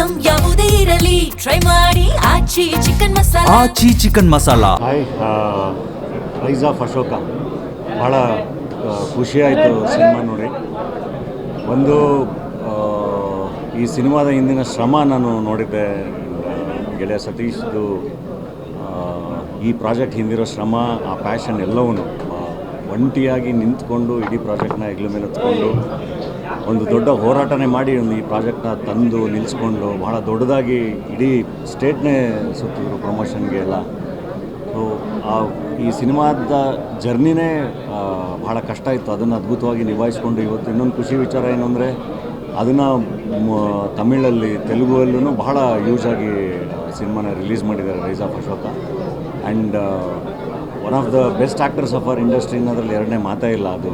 Item ಯಾವುದೇ ಇರಲಿ try ಮಾಡಿ Aachi chicken masala. Aachi chicken masala. Hi, rise of Ashoka. ಭಾಳ ಖುಷಿ ಆಯಿತು ಸಿನಿಮಾ ನೋಡಿ. ಒಂದು ಈ ಸಿನಿಮಾದ ಹಿಂದಿನ ಶ್ರಮ ನಾನು ನೋಡಿದ್ದೆ. ಗೆಳೆಯ ಸತೀಶ್ದು ಈ ಪ್ರಾಜೆಕ್ಟ್ ಹಿಂದಿರೋ ಶ್ರಮ, ಆ ಪ್ಯಾಷನ್ ಎಲ್ಲವೂ ಒಂಟಿಯಾಗಿ ನಿಂತ್ಕೊಂಡು ಇಡೀ ಪ್ರಾಜೆಕ್ಟ್ನ ಹೆಗ್ಲ ಮೇಲೆ ಹೊತ್ಕೊಂಡು ಒಂದು ದೊಡ್ಡ ಹೋರಾಟನೇ ಮಾಡಿ ಈ ಪ್ರಾಜೆಕ್ಟ್ನ ತಂದು ನಿಲ್ಲಿಸ್ಕೊಂಡು ಭಾಳ ದೊಡ್ಡದಾಗಿ ಇಡೀ ಸ್ಟೇಟ್ನೇ ಸುತ್ತಿದ್ರು ಪ್ರಮೋಷನ್ಗೆ ಎಲ್ಲ. ಸೊ ಈ ಸಿನಿಮಾದ ಜರ್ನಿನೇ ಭಾಳ ಕಷ್ಟ ಇತ್ತು. ಅದನ್ನು ಅದ್ಭುತವಾಗಿ ನಿಭಾಯಿಸ್ಕೊಂಡು ಇವತ್ತು ಇನ್ನೊಂದು ಖುಷಿ ವಿಚಾರ ಏನು ಅಂದರೆ ಅದನ್ನು ತಮಿಳಲ್ಲಿ ತೆಲುಗುವಲ್ಲೂ ಬಹಳ ಯೂಸ್ ಆಗಿ ಸಿನಿಮಾನ ರಿಲೀಸ್ ಮಾಡಿದ್ದಾರೆ rice of Ashoka. And one of the best actors of our industry ಅನ್ನೋದ್ರಲ್ಲಿ ಎರಡನೇ ಮಾತೇ ಇಲ್ಲ. ಅದು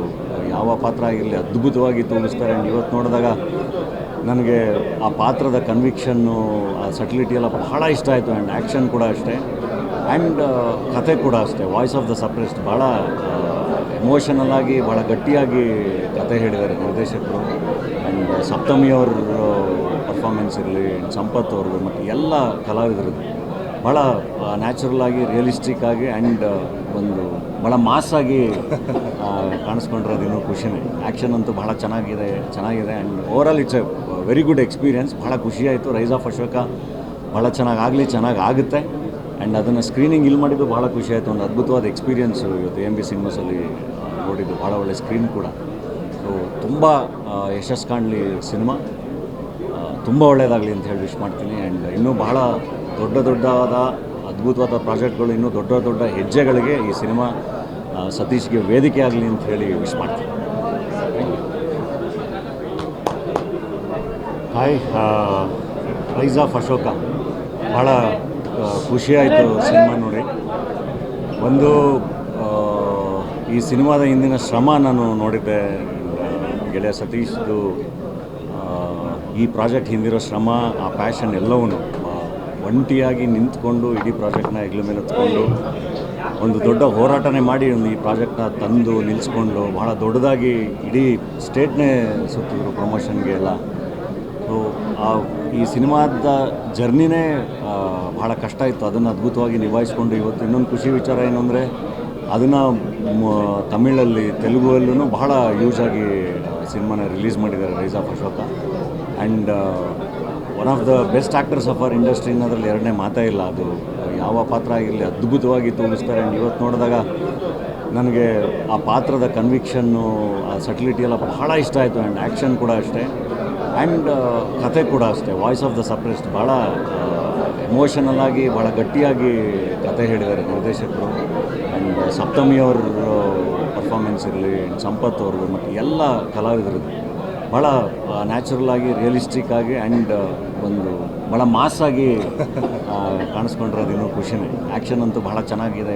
ಯಾವ ಪಾತ್ರ ಆಗಿರಲಿ ಅದ್ಭುತವಾಗಿ ತೋರಿಸ್ತಾರೆ. ಆ್ಯಂಡ್ ಇವತ್ತು ನೋಡಿದಾಗ ನನಗೆ ಆ ಪಾತ್ರದ ಕನ್ವಿಕ್ಷನ್ನು, ಆ ಸಟಿಲಿಟಿ ಎಲ್ಲ ಬಹಳ ಇಷ್ಟ ಆಯಿತು. ಆ್ಯಂಡ್ ಆ್ಯಕ್ಷನ್ ಕೂಡ ಅಷ್ಟೇ, ಆ್ಯಂಡ್ ಕತೆ ಕೂಡ ಅಷ್ಟೇ. ವಾಯ್ಸ್ ಆಫ್ ದ ಸಪ್ರೆಸ್ಡ್ ಭಾಳ ಎಮೋಷನಲ್ ಆಗಿ ಭಾಳ ಗಟ್ಟಿಯಾಗಿ ಕತೆ ಹೇಳಿದ್ದಾರೆ ನಿರ್ದೇಶಕರು. ಆ್ಯಂಡ್ ಸಪ್ತಮಿಯವ್ರ ಪರ್ಫಾರ್ಮೆನ್ಸ್ ಇರಲಿ, ಸಂಪತ್ ಅವ್ರದ್ದು ಮತ್ತು ಎಲ್ಲ ಕಲಾವಿದರದ್ದು ಭಾಳ ನ್ಯಾಚುರಲ್ ಆಗಿ, ರಿಯಲಿಸ್ಟಿಕ್ ಆಗಿ, ಆ್ಯಂಡ್ ಒಂದು ಭಾಳ ಮಾಸಾಗಿ ಕಾಣಿಸ್ಕೊಂಡಿರೋದು ಇನ್ನೂ ಖುಷಿನೇ. ಆ್ಯಕ್ಷನ್ ಅಂತೂ ಭಾಳ ಚೆನ್ನಾಗಿದೆ. And overall it's A very good experience. ಭಾಳ ಖುಷಿಯಾಯಿತು. ರೈಸ್ ಆಫ್ ಅಶೋಕ ಭಾಳ ಚೆನ್ನಾಗಿ ಆಗುತ್ತೆ. ಆ್ಯಂಡ್ ಅದನ್ನು ಸ್ಕ್ರೀನಿಂಗ್ ಇಲ್ಲಿ ಮಾಡಿದ್ದು ಭಾಳ ಖುಷಿಯಾಯಿತು. ಒಂದು ಅದ್ಭುತವಾದ ಎಕ್ಸ್ಪೀರಿಯನ್ಸು ಇವತ್ತು AMB ಸಿನಿಮಾಸಲ್ಲಿ ನೋಡಿದ್ದು. ಭಾಳ ಒಳ್ಳೆ ಸ್ಕ್ರೀನ್ ಕೂಡ. ಸೊ ತುಂಬ ಯಶಸ್ಸು ಕಾಣಲಿ ಸಿನಿಮಾ, ತುಂಬ ಒಳ್ಳೆಯದಾಗಲಿ ಅಂತ ಹೇಳಿ ವಿಶ್ ಮಾಡ್ತೀನಿ. ಆ್ಯಂಡ್ ಇನ್ನೂ ಭಾಳ ದೊಡ್ಡದಾದ ಅದ್ಭುತವಾದ ಪ್ರಾಜೆಕ್ಟ್ಗಳು, ಇನ್ನೂ ದೊಡ್ಡ ಹೆಜ್ಜೆಗಳಿಗೆ ಈ ಸಿನಿಮಾ ಸತೀಶ್ಗೆ ವೇದಿಕೆ ಆಗಲಿ ಅಂತ ಹೇಳಿ ವಿಶ್ ಮಾಡ್ತೀನಿ. Hi, rise of Ashoka. ಭಾಳ ಖುಷಿ ಆಯಿತು ಸಿನಿಮಾ ನೋಡಿ. ಒಂದು ಈ ಸಿನಿಮಾದ ಹಿಂದಿನ ಶ್ರಮ ನಾನು ನೋಡಿದ್ದೆ. ಗೆಳೆಯ ಸತೀಶ್ದು ಈ ಪ್ರಾಜೆಕ್ಟ್ ಹಿಂದಿರೋ ಶ್ರಮ, ಆ ಪ್ಯಾಷನ್ ಎಲ್ಲವೂ ಒಂಟಿಯಾಗಿ ನಿಂತ್ಕೊಂಡು ಇಡೀ ಪ್ರಾಜೆಕ್ಟ್ನ ಹೆಗ್ಲ ಮೇಲೆ ಹೊತ್ಕೊಂಡು ಒಂದು ದೊಡ್ಡ ಹೋರಾಟನೇ ಮಾಡಿ ಈ ಪ್ರಾಜೆಕ್ಟ್ನ ತಂದು ನಿಲ್ಲಿಸ್ಕೊಂಡು ಭಾಳ ದೊಡ್ಡದಾಗಿ ಇಡೀ ಸ್ಟೇಟ್ನೇ ಸುತ್ತಿದ್ರು ಪ್ರಮೋಷನ್ಗೆ ಎಲ್ಲ. ಸೊ ಈ ಸಿನಿಮಾದ ಜರ್ನಿನೇ ಭಾಳ ಕಷ್ಟ ಇತ್ತು. ಅದನ್ನು ಅದ್ಭುತವಾಗಿ ನಿಭಾಯಿಸ್ಕೊಂಡು ಇವತ್ತು ಇನ್ನೊಂದು ಖುಷಿ ವಿಚಾರ ಏನು ಅಂದರೆ ಅದನ್ನು ತಮಿಳಲ್ಲಿ ತೆಲುಗುವಲ್ಲೂ ಬಹಳ ಯೂಸ್ ಆಗಿ ಸಿನಿಮಾನ ರಿಲೀಸ್ ಮಾಡಿದ್ದಾರೆ rice of Ashoka. And one of the best actors of our industry ಅನ್ನೋದ್ರಲ್ಲಿ ಎರಡನೇ ಮಾತೇ ಇಲ್ಲ. ಅದು ಯಾವ ಪಾತ್ರ ಆಗಿರಲಿ ಅದ್ಭುತವಾಗಿ ತೋರಿಸ್ತಾರೆ. ಆ್ಯಂಡ್ ಇವತ್ತು ನೋಡಿದಾಗ ನನಗೆ ಆ ಪಾತ್ರದ ಕನ್ವಿಕ್ಷನ್ನು, ಆ ಸಟಿಲಿಟಿ ಎಲ್ಲ ಬಹಳ ಇಷ್ಟ ಆಯಿತು. ಆ್ಯಂಡ್ ಆ್ಯಕ್ಷನ್ ಕೂಡ ಅಷ್ಟೇ, ಆ್ಯಂಡ್ ಕತೆ ಕೂಡ ಅಷ್ಟೇ. ವಾಯ್ಸ್ ಆಫ್ ದ ಸಪ್ರೆಸ್ಡ್ ಭಾಳ ಎಮೋಷನಲ್ ಆಗಿ ಭಾಳ ಗಟ್ಟಿಯಾಗಿ ಕತೆ ಹೇಳಿದ್ದಾರೆ ನಿರ್ದೇಶಕರು. ಆ್ಯಂಡ್ ಸಪ್ತಮಿಯವ್ರ ಪರ್ಫಾರ್ಮೆನ್ಸ್ ಇರಲಿ, ಸಂಪತ್ ಅವ್ರದ್ದು ಮತ್ತು ಎಲ್ಲ ಕಲಾವಿದರದ್ದು ಭಾಳ ನ್ಯಾಚುರಲ್ ಆಗಿ, ರಿಯಲಿಸ್ಟಿಕ್ ಆಗಿ, ಆ್ಯಂಡ್ ಒಂದು ಭಾಳ ಮಾಸಾಗಿ ಕಾಣಿಸ್ಕೊಂಡಿರೋದು ಇನ್ನೂ ಖುಷಿನೇ. ಆ್ಯಕ್ಷನ್ ಅಂತೂ ಭಾಳ ಚೆನ್ನಾಗಿದೆ.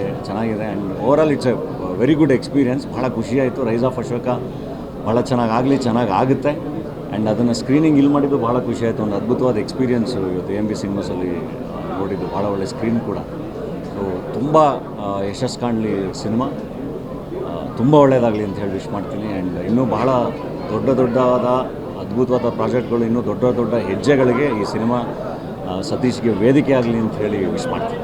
And overall it's A very good experience. ಭಾಳ ಖುಷಿಯಾಯಿತು. ರೈಸ್ ಆಫ್ ಅಶೋಕ ಭಾಳ ಚೆನ್ನಾಗಿ ಆಗುತ್ತೆ. ಆ್ಯಂಡ್ ಅದನ್ನು ಸ್ಕ್ರೀನಿಂಗ್ ಇಲ್ಲಿ ಮಾಡಿದ್ದು ಭಾಳ ಖುಷಿಯಾಯಿತು. ಒಂದು ಅದ್ಭುತವಾದ ಎಕ್ಸ್ಪೀರಿಯನ್ಸು ಇವತ್ತು AMB ಸಿನಿಮಾಸಲ್ಲಿ ನೋಡಿದ್ದು. ಭಾಳ ಒಳ್ಳೆ ಸ್ಕ್ರೀನ್ ಕೂಡ. ಸೊ ತುಂಬ ಯಶಸ್ಸು ಕಾಣಲಿ ಸಿನಿಮಾ, ತುಂಬ ಒಳ್ಳೆಯದಾಗಲಿ ಅಂತ ಹೇಳಿ ವಿಶ್ ಮಾಡ್ತೀನಿ. ಆ್ಯಂಡ್ ಇನ್ನೂ ಭಾಳ ದೊಡ್ಡದಾದ ಅದ್ಭುತವಾದ ಪ್ರಾಜೆಕ್ಟ್ಗಳು, ಇನ್ನೂ ದೊಡ್ಡ ಹೆಜ್ಜೆಗಳಿಗೆ ಈ ಸಿನಿಮಾ ಸತೀಶ್ಗೆ ವೇದಿಕೆ ಆಗಲಿ ಅಂತ ಹೇಳಿ ವಿಶ್ ಮಾಡ್ತೀನಿ.